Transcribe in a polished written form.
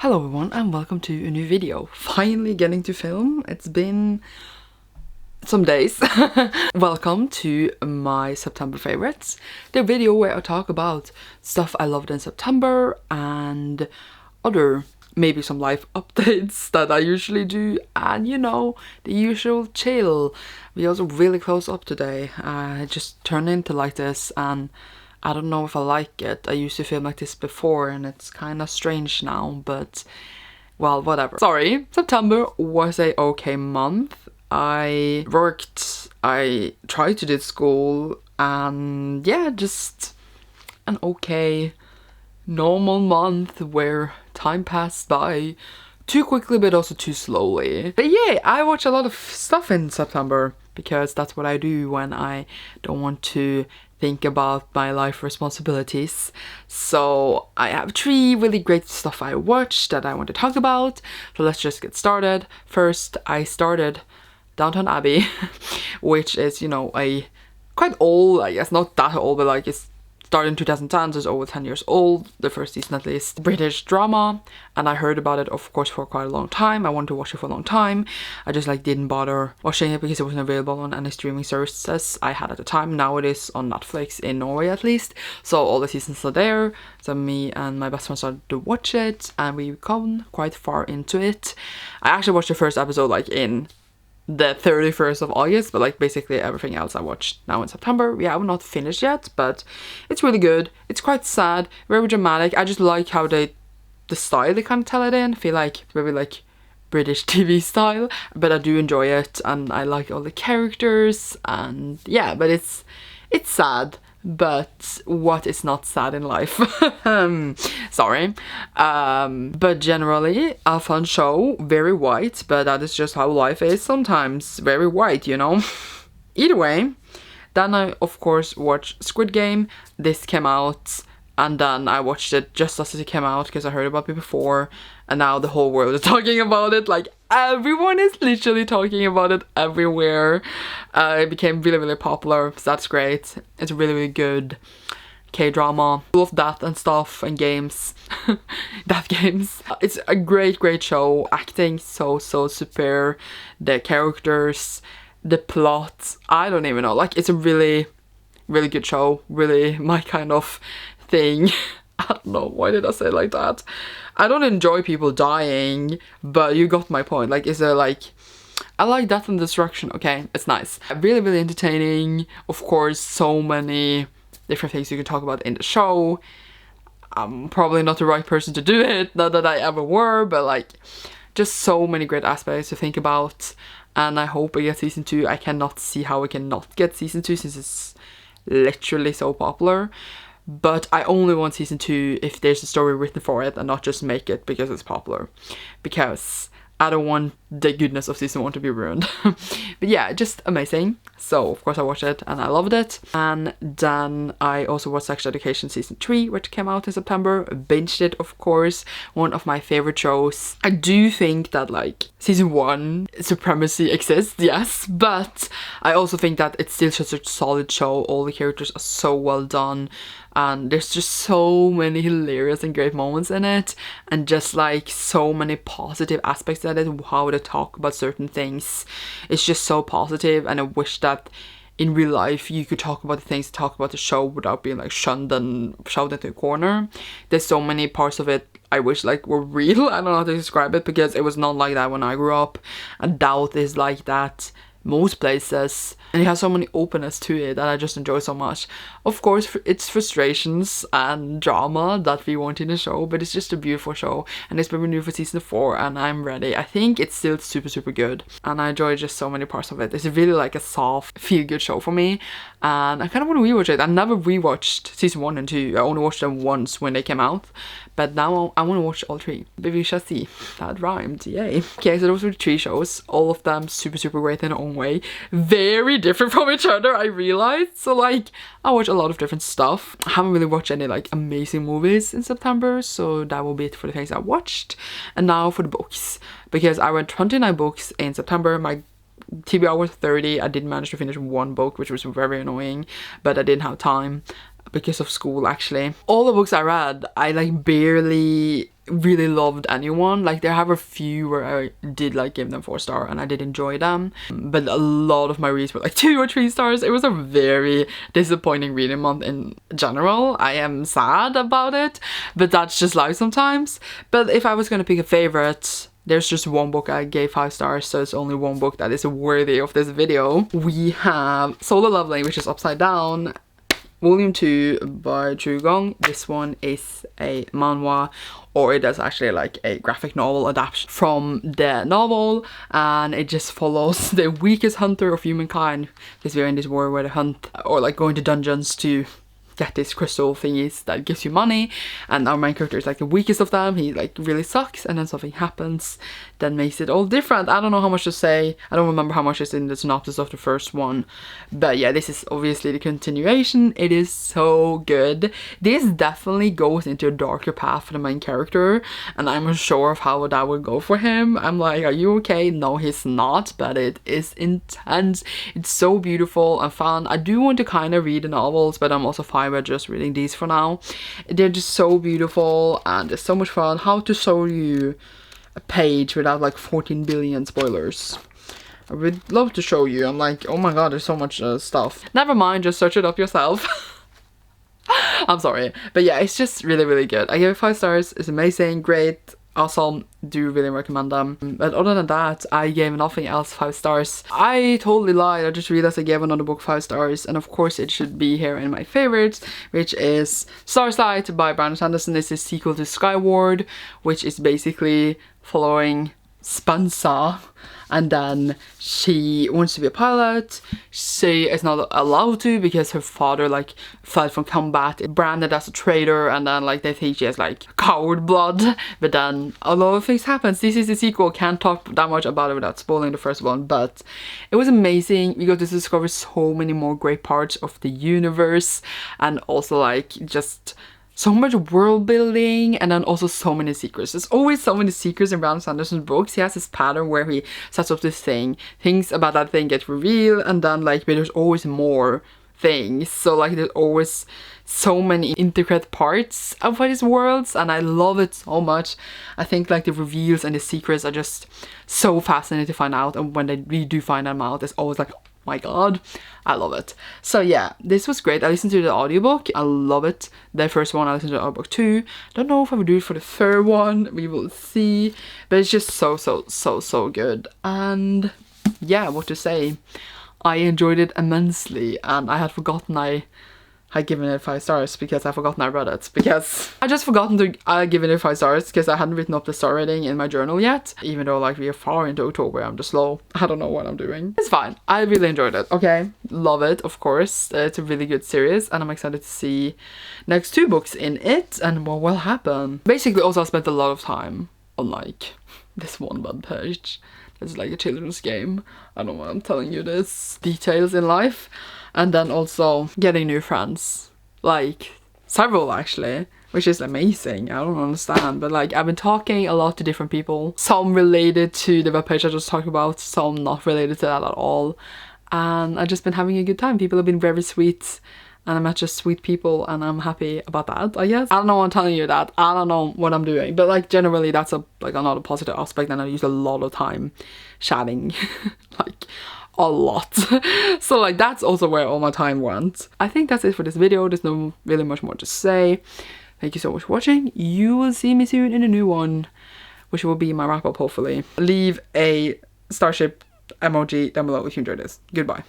Hello everyone and welcome to a new video. Finally getting to film. It's been some days. Welcome to my September favorites. The video where I talk about stuff I loved in September and other maybe some life updates that I usually do, and you know, the usual chill. We also really close up today. I just turned into like this and I don't know if I like it. I used to film like this before and it's kind of strange now, but well, whatever. Sorry. September was a okay month. I worked, I tried to do school, and yeah, just an okay normal month where time passed by too quickly but also too slowly. But yeah, I watch a lot of stuff in September because that's what I do when I don't want to think about my life responsibilities. So I have 3 really great stuff I watched that I want to talk about. So let's just get started. First, I started Downton Abbey, which is, you know, a quite old, I guess not that old, but like it's started in 2010, so it's over 10 years old, the first season at least, British drama, and I heard about it of course for quite a long time. I wanted to watch it for a long time. I just like didn't bother watching it because it wasn't available on any streaming services I had at the time. Now it is on Netflix in Norway at least, so all the seasons are there. So me and my best friend started to watch it and we've gone quite far into it. I actually watched the first episode like in the 31st of August, but like basically everything else I watched now in September. We have not finished yet, but it's really good. It's quite sad, very dramatic. I just like how the style they kind of tell it in. I feel like very like British TV style, but I do enjoy it and I like all the characters, and yeah, but it's sad. But what is not sad in life? Sorry. But generally a fun show, very white, but that is just how life is sometimes, very white, you know. Either way, then I of course watched Squid Game. This came out and then I watched it just as it came out because I heard about it before, and now the whole world is talking about it. Like everyone is literally talking about it everywhere. It became really popular, so that's great. It's really good K-drama, full of that and stuff and games. That games. It's a great show. Acting so super. The characters, the plot, I don't even know. Like it's a really good show. Really my kind of thing. I don't know, why did I say it like that? I don't enjoy people dying, but you got my point. Like, is there like, I like death and destruction, okay, it's nice. Really entertaining. Of course, so many different things you can talk about in the show. I'm probably not the right person to do it, not that I ever were, but like, just so many great aspects to think about. And I hope I get season 2. I cannot see how we cannot get season 2 since it's literally so popular. But I only want season 2 if there's a story written for it and not just make it because it's popular. Because I don't want the goodness of season 1 to be ruined. But yeah, just amazing. So of course I watched it and I loved it. And then I also watched Sex Education season 3, which came out in September. Binged it, of course. One of my favorite shows. I do think that like season 1 supremacy exists, yes, but I also think that it's still such a solid show. All the characters are so well done. And there's just so many hilarious and great moments in it, and just like so many positive aspects of it, how they talk about certain things. It's just so positive, and I wish that in real life you could talk about the things, talk about the show without being like shunned and shoved into a corner. There's so many parts of it I wish like were real. I don't know how to describe it because it was not like that when I grew up. I doubt it's like that most places, and it has so many openness to it that I just enjoy so much. Of course it's frustrations and drama that we want in a show, but it's just a beautiful show, and it's been renewed for season 4 and I'm ready. I think it's still super good and I enjoy just so many parts of it. It's really like a soft feel good show for me, and I kind of want to rewatch it. I never rewatched season 1 and 2. I only watched them once when they came out, but now I want to watch all 3. Maybe we shall see. That rhymed, yay. Okay, so those were 3 shows, all of them super great in their own way, very different from each other, I realized. So like I watch a lot of different stuff. I haven't really watched any like amazing movies in September, so that will be it for the things I watched. And now for the books, because I read 29 books in September. My TBR was 30. I did manage to finish 1 book, which was very annoying, but I didn't have time because of school actually. All the books I read, I like barely really loved anyone. Like there have a few where I did like give them 4-star and I did enjoy them, but a lot of my reads were like 2 or 3 stars. It was a very disappointing reading month in general. I am sad about it, but that's just life sometimes. But if I was gonna pick a favorite, there's just one book I gave 5 stars, so it's only one book that is worthy of this video. We have Solo Leveling, which is upside down, Volume 2 by Chu Gong. This one is a manhwa, or it is actually like a graphic novel adaptation from the novel, and it just follows the weakest hunter of humankind, because we're in this world where they hunt or like go into dungeons to get these crystal thingies that gives you money, and our main character is like the weakest of them. He like really sucks, and then something happens that makes it all different. I don't know how much to say. I don't remember how much is in the synopsis of the first one, but yeah, this is obviously the continuation. It is so good. This definitely goes into a darker path for the main character, and I'm unsure of how that would go for him. I'm like, are you okay? No, he's not, but it is intense. It's so beautiful and fun. I do want to kind of read the novels, but I'm also fine with just reading these for now. They're just so beautiful and it's so much fun. How to show you a page without like 14 billion spoilers. I would love to show you. I'm like, oh my god, there's so much stuff. Never mind, just search it up yourself. I'm sorry, but yeah, it's just really, really good. I give it 5 stars. It's amazing, great, awesome. Do really recommend them. But other than that, I gave nothing else 5 stars. I totally lied. I just realized I gave another book 5 stars, and of course it should be here in my favorites, which is Starlight by Brandon Sanderson. This is sequel to Skyward, which is basically following Spencer, and then she wants to be a pilot. She is not allowed to because her father like fled from combat, branded as a traitor, and then like they think she has like coward blood, but then a lot of things happens. This is the sequel. Can't talk that much about it without spoiling the first one, but it was amazing. We got to discover so many more great parts of the universe, and also like just so much world building, and then also so many secrets. There's always so many secrets in Brandon Sanderson's books. He has this pattern where he sets up this thing, things about that thing get revealed, and then like, but there's always more things. So like there's always so many intricate parts of his worlds, and I love it so much. I think like the reveals and the secrets are just so fascinating to find out, and when we do find them out, it's always like, my god, I love it. So yeah, this was great. I listened to the audiobook. I love it. The first one I listened to the audiobook too. Don't know if I would do it for the third one. We will see. But it's just so good. And yeah, what to say. I enjoyed it immensely, and I had forgotten I had given it 5 stars because I forgotten I read it, because I just forgotten to give it 5 stars because I hadn't written up the star rating in my journal yet, even though like we are far into October. I'm just slow. I don't know what I'm doing. It's fine. I really enjoyed it. Okay, love it, of course. It's a really good series, and I'm excited to see next 2 books in it and what will happen. Basically, also I spent a lot of time on like this one web page. It's like a children's game. I don't know why I'm telling you this. Details in life. And then also getting new friends, like several actually, which is amazing. I don't understand, but like I've been talking a lot to different people, some related to the webpage I just talked about, some not related to that at all, and I've just been having a good time. People have been very sweet, and I met just sweet people, and I'm happy about that, I guess. I don't know why I'm telling you that. I don't know what I'm doing, but like generally that's another positive aspect, and I use a lot of time chatting, like a lot. So like that's also where all my time went. I think that's it for this video. There's no really much more to say. Thank you so much for watching. You will see me soon in a new one, which will be my wrap up hopefully. Leave a starship emoji down below if you enjoyed this. Goodbye.